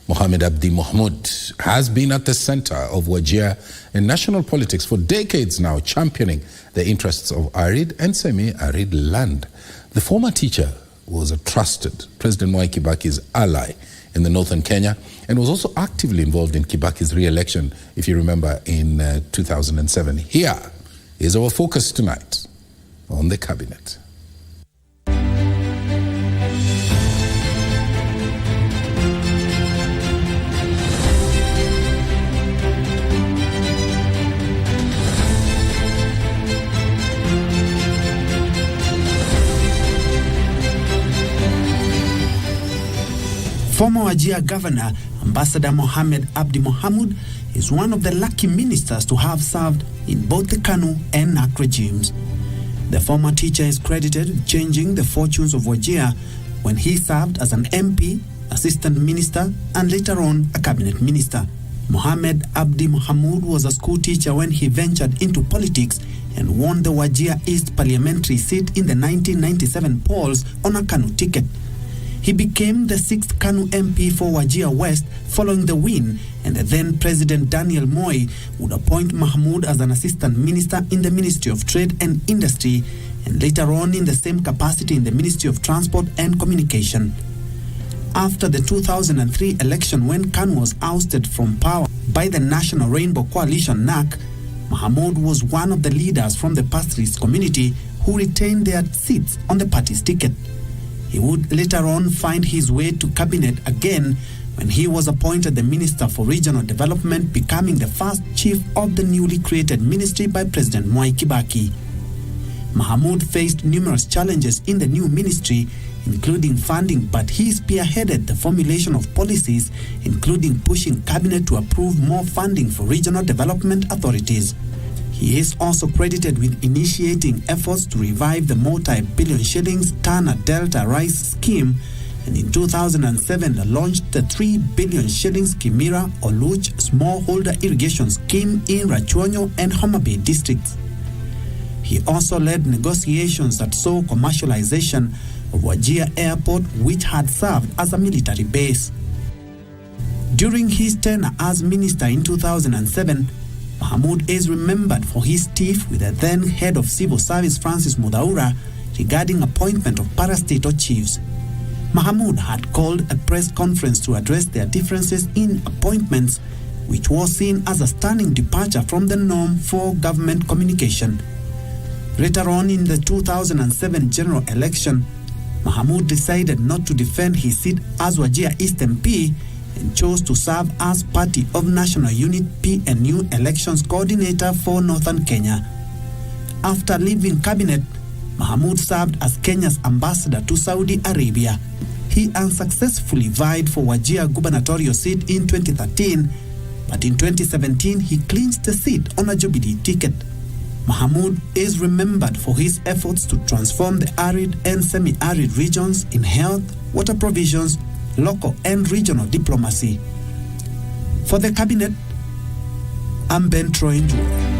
Mohammed Abdi Mohamud has been at the center of Wajir in national politics for decades now, championing the interests of arid and semi-arid land. The former teacher was a trusted President Mwai Kibaki's ally in the northern Kenya and was also actively involved in Kibaki's re-election, if you remember, in 2007. Here is our focus tonight on the cabinet. Former Wajir Governor, Ambassador Mohammed Abdi Mohamud, is one of the lucky ministers to have served in both the KANU and NAC regimes. The former teacher is credited with changing the fortunes of Wajir when he served as an MP, assistant minister, and later on a cabinet minister. Mohammed Abdi Mohamud was a school teacher when he ventured into politics and won the Wajir East parliamentary seat in the 1997 polls on a KANU ticket. He became the 6th KANU MP for Wajir West following the win, and the then President Daniel Moi would appoint Mohamud as an assistant minister in the Ministry of Trade and Industry, and later on in the same capacity in the Ministry of Transport and Communication. After the 2003 election, when KANU was ousted from power by the National Rainbow Coalition NAC, Mohamud was one of the leaders from the pastoralist community who retained their seats on the party's ticket. He would later on find his way to cabinet again when he was appointed the Minister for Regional Development, becoming the first chief of the newly created ministry by President Mwai Kibaki. Mohamud faced numerous challenges in the new ministry, including funding, but he spearheaded the formulation of policies, including pushing cabinet to approve more funding for regional development authorities. He is also credited with initiating efforts to revive the multi-billion shillings Tana Delta rice scheme, and in 2007 launched the 3 billion shillings Kimira Oluch smallholder irrigation scheme in Rachuonyo and Homa Bay districts. He also led negotiations that saw commercialization of Wajir Airport, which had served as a military base. During his tenure as minister in 2007, Mohamud is remembered for his tiff with the then head of civil service Francis Mudaura regarding appointment of parastatal chiefs. Mohamud had called a press conference to address their differences in appointments, which was seen as a stunning departure from the norm for government communication. Later on in the 2007 general election, Mohamud decided not to defend his seat as Wajir East MP and chose to serve as Party of National Unit PNU elections coordinator for Northern Kenya. After leaving cabinet, Mohamud served as Kenya's ambassador to Saudi Arabia. He unsuccessfully vied for Wajir gubernatorial seat in 2013, but in 2017 he clinched the seat on a Jubilee ticket. Mohamud is remembered for his efforts to transform the arid and semi-arid regions in health, water provisions, local and regional diplomacy. For the cabinet, I'm Ben Troy Njue.